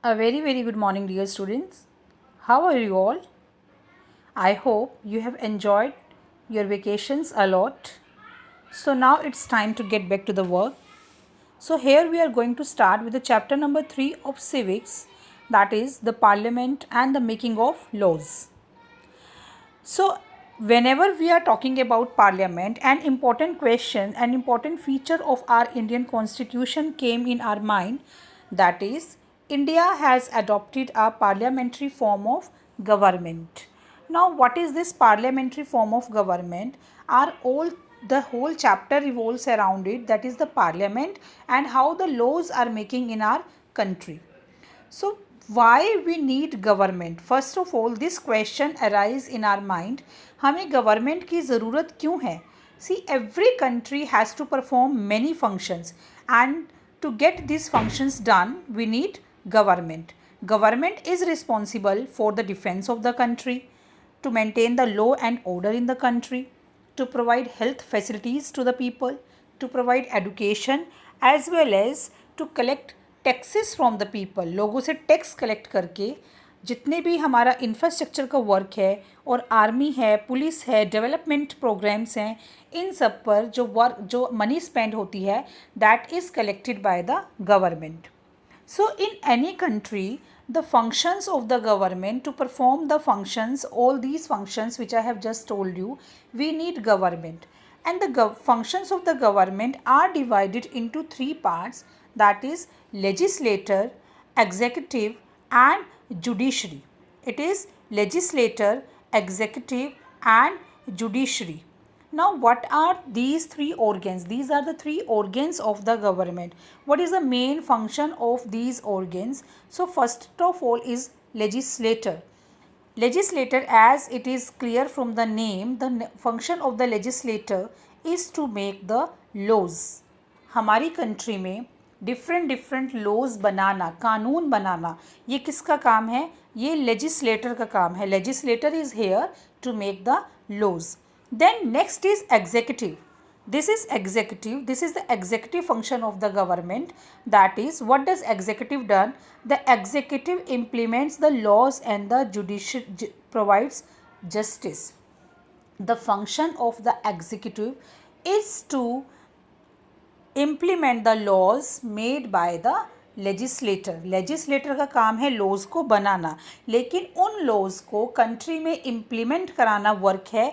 A very good morning, dear students. How are you all? I hope you have enjoyed your vacations a lot. So now it's time to get back to the work. So here we are going to start with the chapter number 3 of civics, that is the parliament and the making of laws. So whenever we are talking about parliament, an important question, an important feature of our Indian constitution came in our mind, that is India has adopted a parliamentary form of government. Now what is this parliamentary form of government? Our all the whole chapter revolves around it, that is the parliament and how the laws are making in our country. So why we need government? First of all, this question arise in our mind. हमें government की ज़रूरत क्यों है? See, every country has to perform many functions, and to get these functions done, we need government. Government is responsible for the defense of the country, to maintain the law and order in the country, to provide health facilities to the people, to provide education, as well as to collect taxes from the people. लोगों से tax collect करके जितने भी हमारा infrastructure का work है और army है, पुलिस है, डेवलपमेंट प्रोग्राम्स हैं, इन सब पर जो मनी स्पेंड होती है, that is collected by the government. So in any country, the functions of the government, to perform the functions, all these functions which I have just told you, we need government. And the functions of the government are divided into three parts, that is legislature, executive and judiciary. It is legislature, executive and judiciary. Now, what are these three organs? These are the three organs of the government. What is the main function of these organs? So, first of all is legislator. Legislator, as it is clear from the name, the function of the legislator is to make the laws. हमारी country में different laws बनाना, कानून बनाना, ये किसका काम है? ये legislator का काम है. Legislator is here to make the laws. Then next is executive. This is executive. This is the executive function of the government. That is, what does executive done? The executive implements the laws and the judicial provides justice. The function of the executive is to implement the laws made by the legislator. Legislator का काम है laws को बनाना, लेकिन उन laws को country में implement कराना work है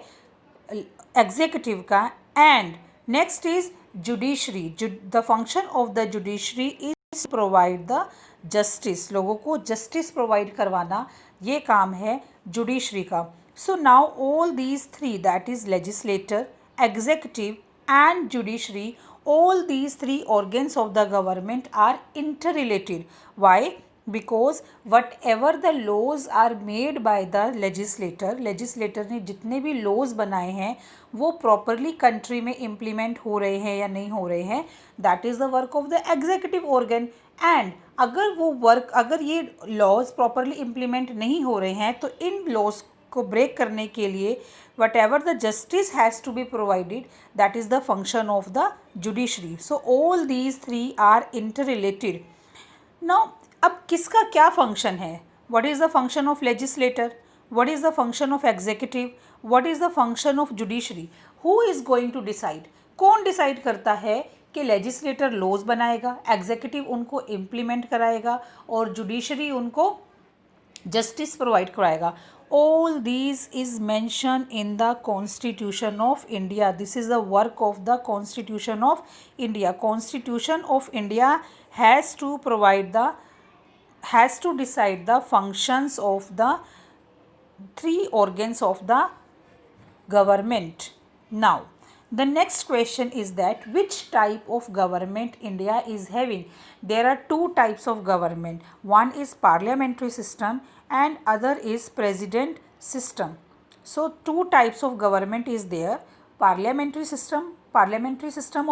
एग्जीक्यूटिव का. And next is judiciary. The function of the judiciary is provide the justice. लोगों को जस्टिस प्रोवाइड करवाना, ये काम है जुडिशरी का. So now all these three, that is legislator, executive and judiciary, all these three organs of the government are interrelated. Why? Because whatever the laws are made by the legislator ने जितने भी laws बनाए हैं वो properly country में implement हो रहे हैं या नहीं हो रहे हैं, that is the work of the executive organ. and अगर ये laws properly implement नहीं हो रहे हैं तो इन laws को ब्रेक करने के लिए whatever the justice has to be provided, that is the function of the judiciary. So all these three are interrelated. Now अब किसका क्या function है? What is the function of legislator? What is the function of executive? What is the function of judiciary? Who is going to decide? कौन decide करता है कि legislator laws बनाएगा, executive उनको इम्प्लीमेंट कराएगा और जुडिशरी उनको जस्टिस प्रोवाइड कराएगा? All these is mentioned in the Constitution of India. This is the work of the Constitution of India. Constitution of India has to decide the functions of the three organs of the government. Now, the next question is that which type of government India is having? There are two types of government. One is parliamentary system and other is president system. So two types of government is there: parliamentary system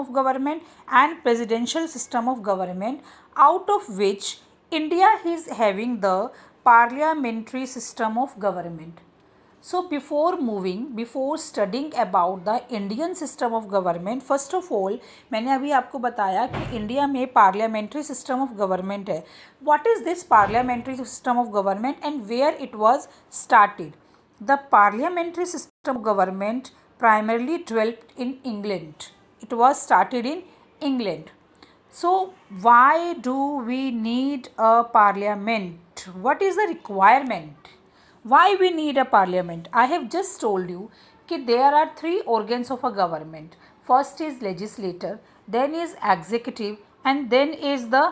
of government and presidential system of government, out of which India is having the parliamentary system of government. So before studying about the Indian system of government, first of all मैंने अभी आपको बताया कि India में parliamentary system of government है. What is this parliamentary system of government and where it was started? The parliamentary system of government primarily developed in England. It was started in England. So why do we need a parliament? What is the requirement? Why we need a parliament? I have just told you that there are three organs of a government. First is legislature, then is executive, and then is the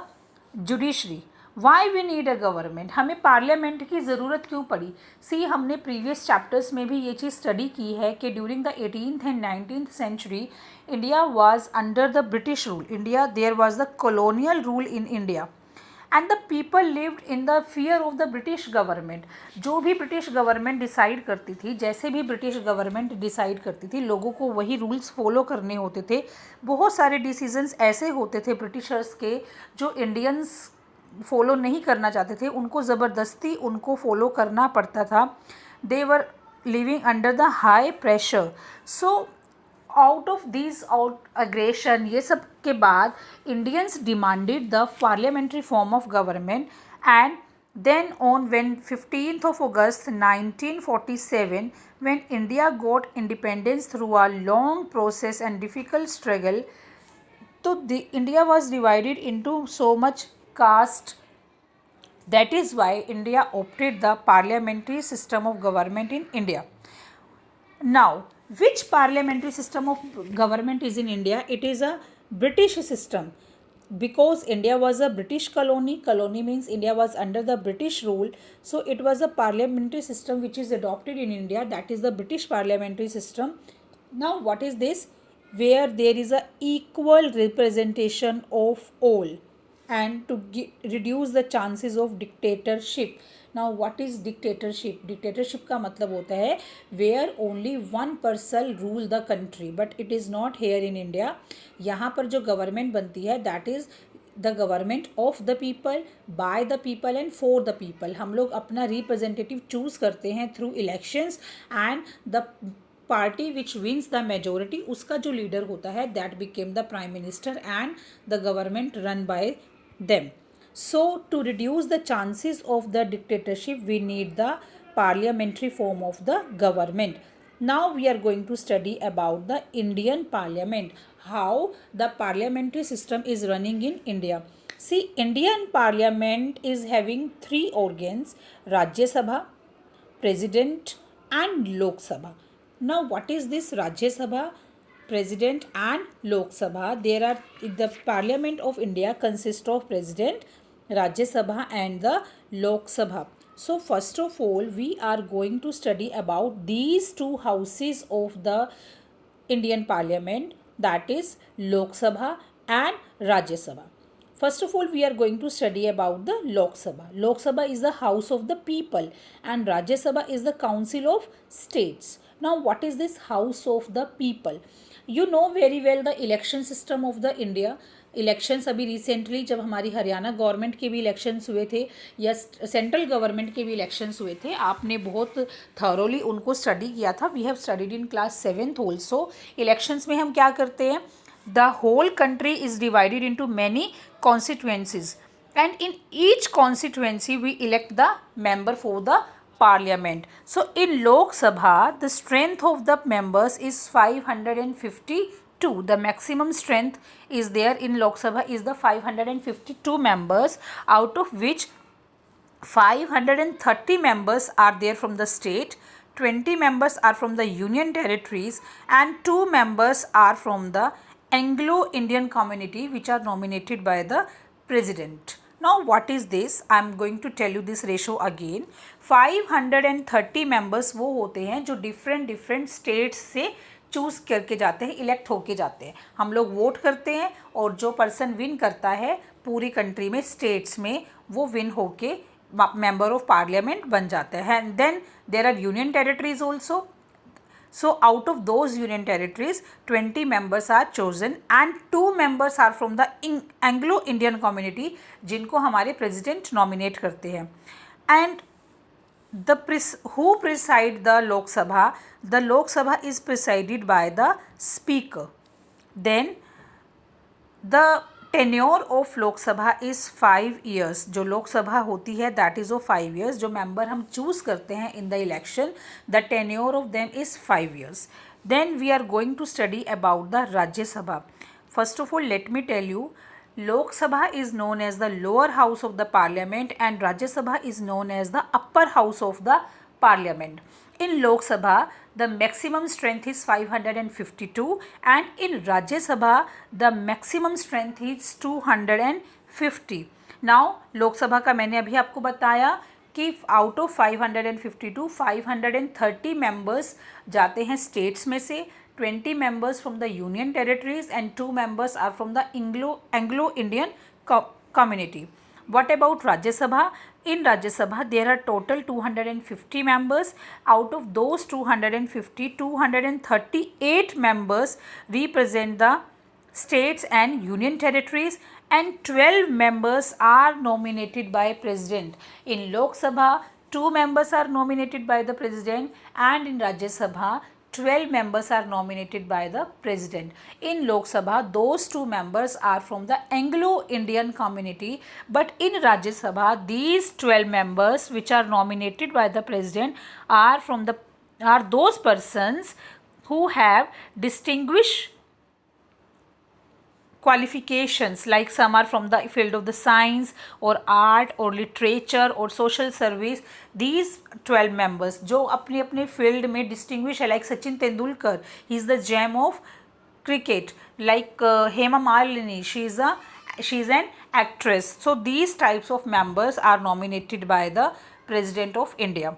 judiciary. Why we need a government? हमें parliament की ज़रूरत क्यों पड़ी? सी हमने previous chapters में भी ये चीज़ study की है कि during the 18th and 19th century India was under the British rule. India there was the colonial rule in India and the people lived in the fear of the British government. जो भी British government decide करती थी, जैसे भी British government decide करती थी, लोगों को वही रूल्स फॉलो करने होते थे. बहुत सारे डिसीजंस ऐसे होते थे ब्रिटिशर्स के जो इंडियंस फॉलो नहीं करना चाहते थे, उनको ज़बरदस्ती उनको फॉलो करना पड़ता था. They were living under the high pressure. So out of this aggression, ये सब के बाद Indians demanded the parliamentary form of government. And then on when 15th of August 1947, when India got independence through a long process and difficult struggle, so the India was divided into so much caste. That is why India opted the parliamentary system of government in India. Now, which parliamentary system of government is in India? It is a British system. Because India was a British colony means India was under the British rule, so it was a parliamentary system which is adopted in India, that is the British parliamentary system. Now what is this? Where there is a equal representation of all and to reduce the chances of dictatorship. Now what is dictatorship? Dictatorship का मतलब होता है where only one person rule the country, but it is not here in India. यहाँ पर जो government बनती है that is the government of the people, by the people and for the people. हम लोग अपना रिप्रेजेंटेटिव चूज़ करते हैं through elections and the party which wins the majority, उसका जो लीडर होता है that became the prime minister and the government run by them. So to reduce the chances of the dictatorship, we need the parliamentary form of the government. Now we are going to study about the Indian Parliament, how the parliamentary system is running in India. See, Indian Parliament is having three organs: Rajya Sabha, President and Lok Sabha. Now what is this Rajya Sabha, President and Lok Sabha? There are, the Parliament of India consists of President, Rajya Sabha and the Lok Sabha. So first of all we are going to study about these two houses of the Indian Parliament, that is Lok Sabha and Rajya Sabha. First of all we are going to study about the Lok Sabha. Lok Sabha is the house of the people and Rajya Sabha is the council of states. Now what is this house of the people? You know very well the election system of the India. Elections अभी recently जब हमारी Haryana government के भी elections हुए थे या central government के भी इलेक्शंस हुए थे, आपने बहुत थॉरोली उनको स्टडी किया था. We have studied in class 7th also. Elections में हम क्या करते हैं? The whole country is divided into many constituencies and in each constituency we elect the member for the parliament. So in Lok Sabha the strength of the members is 552. The maximum strength is there in Lok Sabha is the 552 members, out of which 530 members are there from the state, 20 members are from the union territories and 2 members are from the Anglo-Indian community which are nominated by the president. Now what is this? I am going to tell you this ratio again. 530 members वो होते हैं जो different states से choose करके जाते हैं, elect होके जाते हैं. हम लोग वोट करते हैं और जो पर्सन विन करता है पूरी कंट्री में, स्टेट्स में, वो विन होके मेंबर ऑफ पार्लियामेंट बन जाते हैं. And then there are union territories also. So out of those union territories 20 members are chosen and 2 members are from the Anglo-Indian community जिनको हमारे president nominate करते हैं. And Who preside the Lok Sabha? The Lok Sabha is presided by the speaker. Then the tenure of Lok Sabha is 5 years. जो लोक सभा होती है that is of 5 years. जो member हम choose करते हैं in the election, the tenure of them is 5 years. Then we are going to study about the Rajya Sabha. First of all, let me tell you, Lok Sabha is known as the lower house of the parliament and Rajya Sabha is known as the upper house of the parliament. In Lok Sabha, the maximum strength is 552 and in Rajya Sabha, the maximum strength is 250. Now, Lok Sabha का मैंने अभी आपको बताया कि out of 552, 530 members जाते हैं states में से, 20 members from the union territories and 2 members are from the Anglo-Indian community. What about Rajya Sabha? In Rajya Sabha, there are total 250 members. Out of those 250, 238 members represent the states and union territories and 12 members are nominated by President. In Lok Sabha, 2 members are nominated by the President and in Rajya Sabha, 12 members are nominated by the President. In Lok Sabha, those 2 members are from the Anglo-Indian community, but in Rajya Sabha, these 12 members which are nominated by the President are those persons who have distinguished qualifications, like some are from the field of the science or art or literature or social service. These 12 members जो अपने अपने field में distinguish है, like Sachin Tendulkar, he is the gem of cricket, like Hema Malini, she is an actress. So these types of members are nominated by the President of India.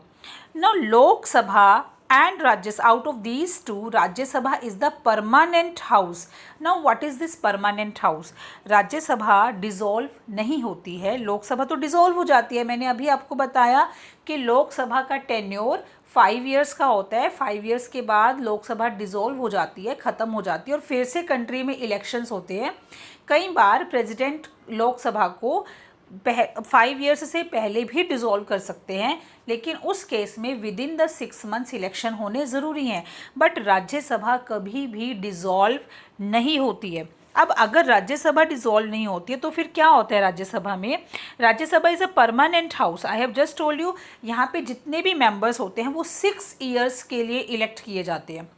Now Lok Sabha and Rajya Sabha, out of these two, Rajya Sabha is the permanent house. Now what is this permanent house? Rajya Sabha dissolve नहीं होती है, लोक सभा तो dissolve हो जाती है. मैंने अभी आपको बताया कि लोक सभा का टेन्योर 5 years का होता है. 5 years के बाद लोक सभा डिज़ोल्व हो जाती है, ख़त्म हो जाती है और फिर से कंट्री में इलेक्शंस होते हैं. कई बार प्रेसिडेंट लोक सभा को 5 years से पहले भी डिज़ोल्व कर सकते हैं, लेकिन उस केस में with in the 6 months election होने ज़रूरी हैं. बट राज्यसभा कभी भी डिज़ोल्व नहीं होती है. अब अगर राज्यसभा डिज़ोल्व नहीं होती है तो फिर क्या होता है राज्यसभा में? Rajya Sabha is a permanent house. I have just told you, यहाँ पे जितने भी मेंबर्स होते हैं वो 6 years के लिए इलेक्ट किए जाते हैं.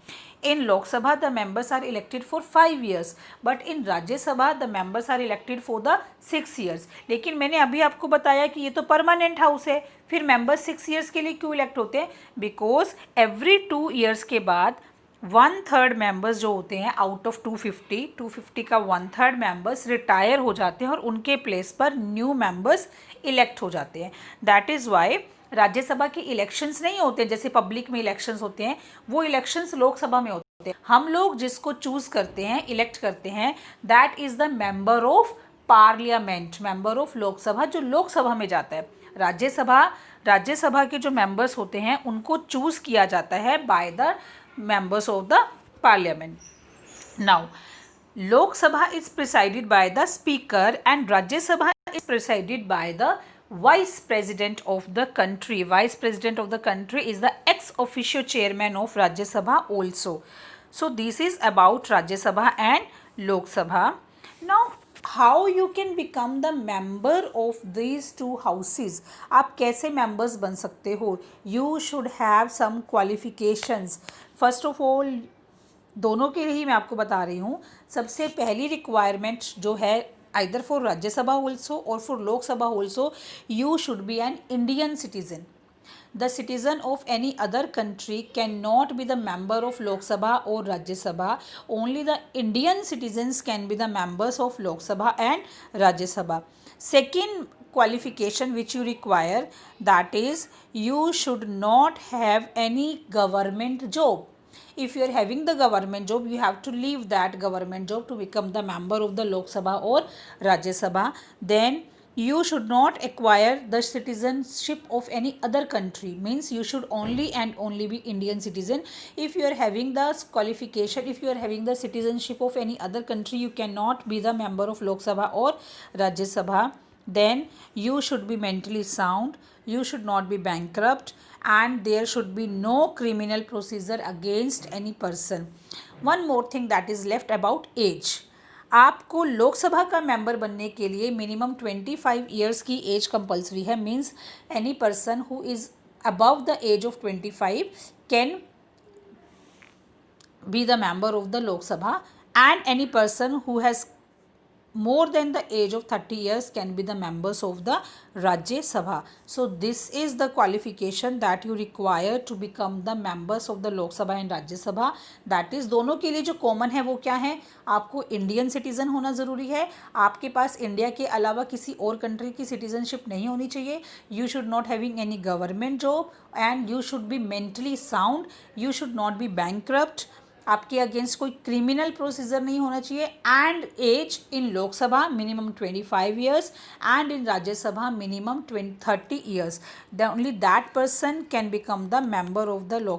In Lok Sabha, the members are elected for 5 years, but in Rajya Sabha, the members are elected for the 6 years. लेकिन मैंने अभी आपको बताया कि ये तो परमानेंट हाउस है, फिर मेंबर्स 6 years के लिए क्यों इलेक्ट होते हैं? बिकॉज एवरी 2 years के बाद 1/3 मेंबर्स जो होते हैं आउट ऑफ 250 का 1/3 मेंबर्स रिटायर हो जाते हैं और उनके प्लेस पर न्यू मेंबर्स इलेक्ट हो जाते हैं. दैट इज़ वाई राज्यसभा के इलेक्शंस नहीं होते जैसे पब्लिक में इलेक्शंस होते हैं, वो इलेक्शंस लोकसभा में होते हैं. हम लोग जिसको चूज करते हैं, इलेक्ट करते हैं, that is the member of parliament, member of Lok Sabha, जो लोकसभा में जाता है. राज्यसभा के जो मेंबर्स होते हैं उनको चूज किया जाता है by the members of the parliament. Now Lok Sabha is presided by the speaker and Rajya Sabha is presided by the Vice President of the country. Vice President of the country is the ex officio chairman of Rajya Sabha also. So this is about Rajya Sabha and Lok Sabha. Now how you can become the member of these two houses? आप कैसे members बन सकते हो? You should have some qualifications. First of all, दोनों के लिए ही मैं आपको बता रही हूँ. सबसे पहली रिक्वायरमेंट जो है, either for Rajya Sabha also or for Lok Sabha also, you should be an Indian citizen. The citizen of any other country cannot be the member of Lok Sabha or Rajya Sabha. Only the Indian citizens can be the members of Lok Sabha and Rajya Sabha. Second qualification which you require, that is you should not have any government job. If you are having the government job, you have to leave that government job to become the member of the Lok Sabha or Rajya Sabha. Then you should not acquire the citizenship of any other country. Means you should only and only be Indian citizen. If you are having the qualification, if you are having the citizenship of any other country, you cannot be the member of Lok Sabha or Rajya Sabha. then you should be mentally sound, you should not be bankrupt, and there should be no criminal procedure against any person. One more thing that is left about age. आपको लोकसभा का member बनने के लिए minimum 25 years की as compulsory है. Means any person who is above the age of 25 can be the member of the Lok Sabha, and any person who has more than the age of 30 years can be the members of the Rajya Sabha. So this is the qualification that you require to become the members of the Lok Sabha and Rajya Sabha. That is दोनों के लिए जो common है वो क्या है, आपको Indian citizen होना ज़रूरी है, आपके पास इंडिया के अलावा किसी और कंट्री की सिटीज़नशिप नहीं होनी चाहिए, you should not having any government job, and you should be mentally sound, you should not be bankrupt, आपके अगेंस्ट कोई क्रिमिनल प्रोसीजर नहीं होना चाहिए, and age in Lok Sabha minimum 25 years and in Rajya Sabha minimum 30 years. Only that person can become the member of the लोक